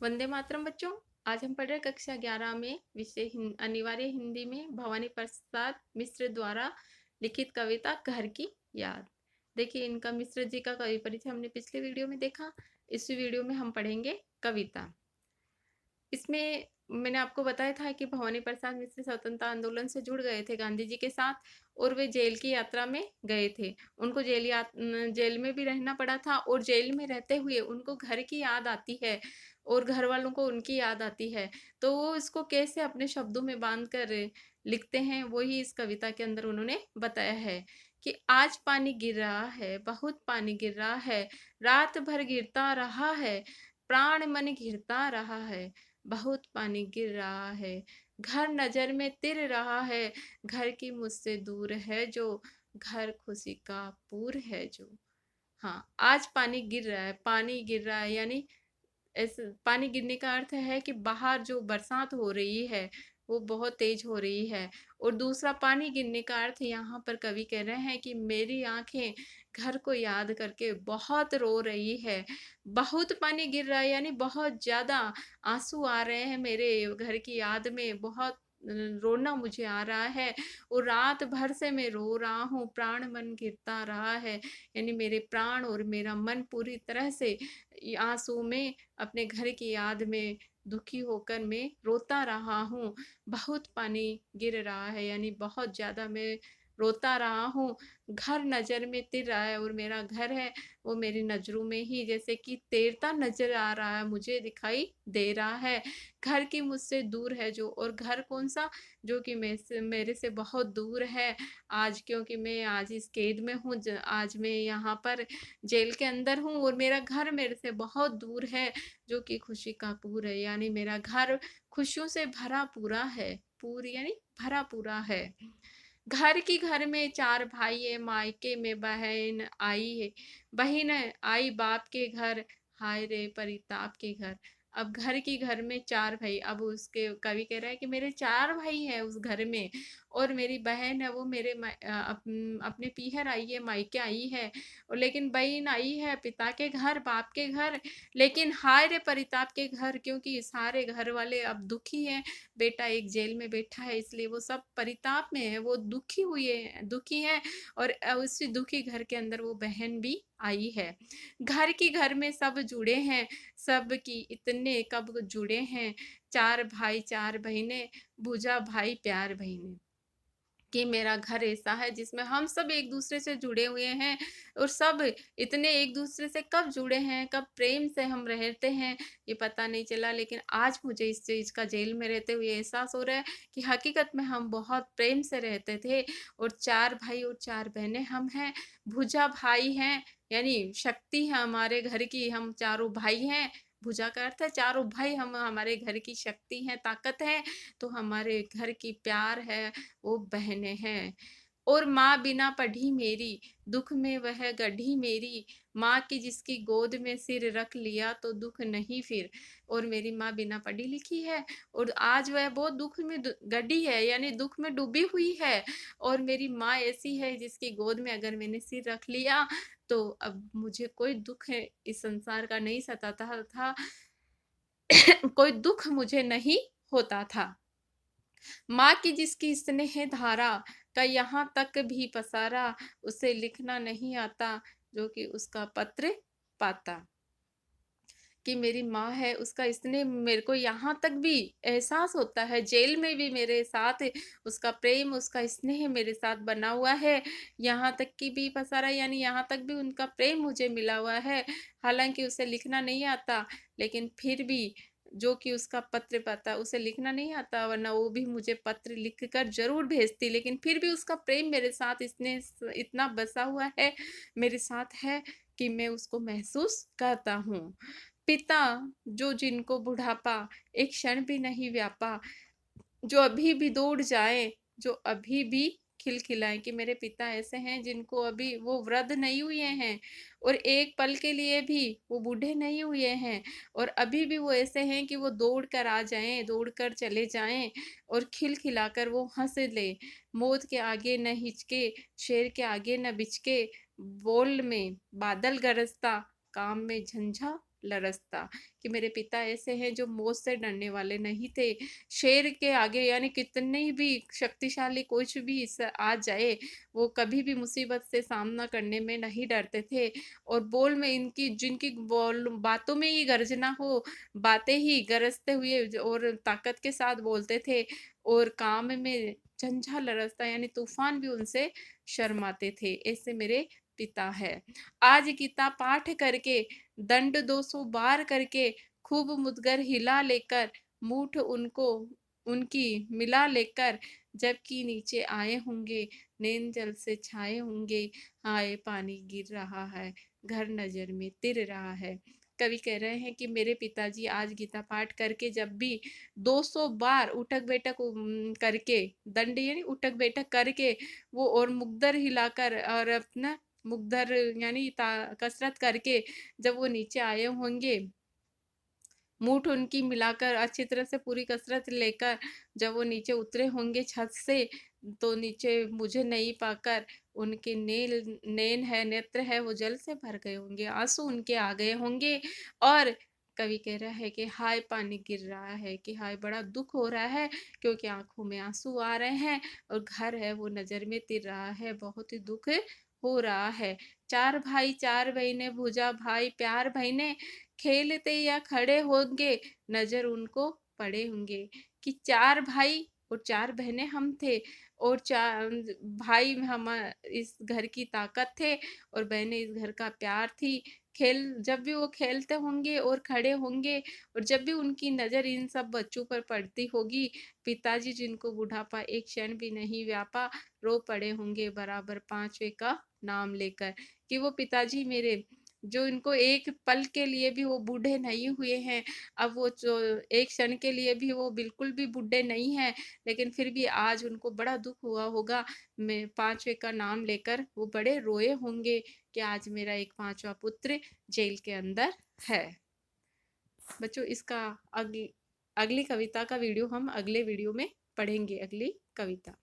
वंदे मातरम बच्चों। आज हम पढ़ रहे कक्षा 11 में विषय अनिवार्य हिंदी में भवानी प्रसाद मिश्र द्वारा लिखित कविता घर की याद। देखिए, इनका मिश्र जी का कवि परिचय हमने पिछले वीडियो में देखा। इस वीडियो में हम पढ़ेंगे कविता। इसमें मैंने आपको बताया था कि भवानी प्रसाद मिश्र स्वतंत्रता आंदोलन से जुड़ गए थे गांधी जी के साथ, और वे जेल की यात्रा में गए थे। उनको जेल में भी रहना पड़ा था, और जेल में रहते हुए उनको घर की याद आती है और घर वालों को उनकी याद आती है। तो वो इसको कैसे अपने शब्दों में बांध कर लिखते हैं, वही इस कविता के अंदर उन्होंने बताया है कि आज पानी गिर रहा है, बहुत पानी गिर रहा है, रात भर गिरता रहा है, प्राण मन घिरता रहा है, बहुत पानी गिर रहा है, घर नजर में तिर रहा है, घर की मुझसे दूर है जो, घर खुशी का पूर है जो। हाँ, आज पानी गिर रहा है। पानी गिर रहा है यानी ऐसे पानी गिरने का अर्थ है कि बाहर जो बरसात हो रही है वो बहुत तेज हो रही है। और दूसरा, पानी गिरने का अर्थ यहाँ पर कवि कह रहे हैं कि मेरी आंखें घर को याद करके बहुत रो रही है। बहुत पानी गिर रहा है यानी बहुत ज्यादा आंसू आ रहे हैं मेरे घर की याद में, बहुत रोना मुझे आ रहा है, और रात भर से मैं रो रहा हूँ, प्राण मन गिरता रहा है, यानी मेरे प्राण और मेरा मन पूरी तरह से आंसू में अपने घर की याद में दुखी होकर मैं रोता रहा हूँ। बहुत पानी गिर रहा है यानी बहुत ज्यादा मैं रोता रहा हूँ। घर नजर में तिर रहा है, और मेरा घर है वो मेरी नजरों में ही जैसे कि तैरता नजर आ रहा है, मुझे दिखाई दे रहा है। घर की मुझसे दूर है जो, और घर कौन सा, जो कि मेरे से बहुत दूर है आज, क्योंकि मैं आज इस कैद में हूँ। आज मैं यहाँ पर जेल के अंदर हूँ, और मेरा घर मेरे से बहुत दूर है जो कि खुशी का पूर है, यानी मेरा घर खुशियों से भरा पूरा है। पूरी यानी भरा पूरा है। घर में चार भाई है, मायके में बहन आई है, बहन आई बाप के घर, हाय रे परिताप के घर। अब घर में चार भाई, अब उसके कवि कह रहा है कि मेरे चार भाई हैं उस घर में, और मेरी बहन है वो मेरे अपने पीहर आई है, मायके आई है, और लेकिन बहन आई है पिता के घर, बाप के घर। लेकिन हाय रे परिताप के घर, क्योंकि सारे घर वाले अब दुखी हैं। बेटा एक जेल में बैठा है, इसलिए वो सब परिताप में है, वो दुखी है। और उसी दुखी घर के अंदर वो बहन भी आई है। घर में सब जुड़े हैं, सब की इतने कब जुड़े हैं, चार भाई चार बहनें, भूजा भाई प्यार बहनें। कि मेरा घर ऐसा है जिसमें हम सब एक दूसरे से जुड़े हुए हैं, और सब इतने एक दूसरे से कब जुड़े हैं, कब प्रेम से हम रहते हैं, ये पता नहीं चला। लेकिन आज मुझे इस चीज का जेल में रहते हुए एहसास हो रहा है कि हकीकत में हम बहुत प्रेम से रहते थे। और चार भाई और चार बहनें हम हैं, भुजा भाई हैं, यानी शक्ति है हमारे घर की, हम चारों भाई हैं। भुजा का अर्थ है चारों भाई, हम हमारे घर की शक्ति है, ताकत है। तो हमारे घर की प्यार है, वो बहनें हैं। और माँ बिना पढ़ी मेरी, दुख में वह गढ़ी मेरी, माँ की जिसकी गोद में सिर रख लिया तो दुख नहीं फिर। और मेरी माँ बिना पढ़ी लिखी है, और आज वह बहुत दुख में गढ़ी है, यानी दुख में डूबी हुई है। और मेरी माँ ऐसी है जिसकी गोद में अगर मैंने सिर रख लिया तो अब मुझे कोई दुख है इस संसार का नहीं सताता था। कोई दुख मुझे नहीं होता था। माँ की जिसकी स्नेह धारा का यहाँ तक भी पसारा, उसे लिखना नहीं आता जो कि उसका पत्र पाता। कि मेरी माँ है, उसका स्नेह मेरे को यहाँ तक भी एहसास होता है, जेल में भी मेरे साथ उसका प्रेम, उसका स्नेह मेरे साथ बना हुआ है। यहाँ तक कि भी पसारा यानी यहाँ तक भी उनका प्रेम मुझे मिला हुआ है। हालांकि उसे लिखना नहीं आता, लेकिन फिर भी जो कि उसका पत्र पाता, उसे लिखना नहीं आता, वरना वो भी मुझे पत्र लिख कर जरूर भेजती, लेकिन फिर भी उसका प्रेम मेरे साथ इसने इतना बसा हुआ है, मेरे साथ है, कि मैं उसको महसूस करता हूँ। पिता जो जिनको बुढ़ापा एक क्षण भी नहीं व्यापा, जो अभी भी दौड़ जाए, जो अभी भी खिलखिलाए। कि मेरे पिता ऐसे हैं जिनको अभी वो वृद्ध नहीं हुए हैं, और एक पल के लिए भी वो बूढ़े नहीं हुए हैं, और अभी भी वो ऐसे हैं कि वो दौड़ कर आ जाएं, दौड़ कर चले जाएं, और खिलखिलाकर वो हंस ले। मौत के आगे न हिचके, शेर के आगे न बिचके, बोल में बादल गरजता, काम में झंझा लरसता, कि मेरे पिता ऐसे हैं जो मौत से डरने वाले नहीं थे। शेर के आगे यानी कितनी भी शक्तिशाली कुछ भी आ जाए, वो कभी भी मुसीबत से सामना करने में नहीं डरते थे। और बोल में इनकी जिनकी बोल बातों में ही गर्जना हो, बातें ही गरजते हुए और ताकत के साथ बोलते थे, और काम में झंझा लरसता यानी तूफान भी उनसे शर्माते थे। ऐसे मेरे पिता है। आज गीता पाठ करके, दंड 200 बार करके, खूब मुदगर हिला लेकर, मूठ उनको उनकी मिला लेकर, जबकि नीचे आए होंगे, नैन जल से छाए होंगे, हाय पानी गिर रहा है, घर नजर में तिर रहा है। कवि कह रहे हैं कि मेरे पिताजी आज गीता पाठ करके जब भी 200 बार उठक बैठक करके, दंड यानी उठक बैठक करके, वो और मुग्दर हिलाकर और अपना मुग्दर यानी कसरत करके जब वो नीचे आए होंगे, मूठ उनकी मिलाकर अच्छी तरह से पूरी कसरत लेकर जब वो नीचे उतरे होंगे छत से, तो नीचे मुझे नहीं पाकर उनके नैन है, नेत्र है, वो जल से भर गए होंगे, आंसू उनके आ गए होंगे। और कवि कह रहा है कि हाय पानी गिर रहा है, कि हाय बड़ा दुख हो रहा है, क्योंकि आंखों में आंसू आ रहे हैं, और घर है वो नजर में तिर रहा है, बहुत ही दुख हो रहा है। चार भाई चार बहनें, भुजा भाई प्यार बहनें, खेलते या खड़े होंगे, नजर उनको पड़े होंगे। कि चार भाई और चार बहनें हम थे, और चार भाई हम इस घर की ताकत थे, और बहनें इस घर का प्यार थी। खेल जब भी वो खेलते होंगे और खड़े होंगे, और जब भी उनकी नजर इन सब बच्चों पर पड़ती होगी, पिताजी जिनको बुढ़ापा एक क्षण भी नहीं व्यापा, रो पड़े होंगे बराबर पांचवे का नाम लेकर। कि वो पिताजी मेरे, जो इनको एक पल के लिए भी वो बूढ़े नहीं हुए हैं, अब वो जो एक क्षण के लिए भी वो बिल्कुल भी बूढ़े नहीं हैं, लेकिन फिर भी आज उनको बड़ा दुख हुआ होगा। मैं पांचवे का नाम लेकर वो बड़े रोए होंगे कि आज मेरा एक पांचवा पुत्र जेल के अंदर है। बच्चों इसका अगली अगली कविता का वीडियो हम अगले वीडियो में पढ़ेंगे, अगली कविता।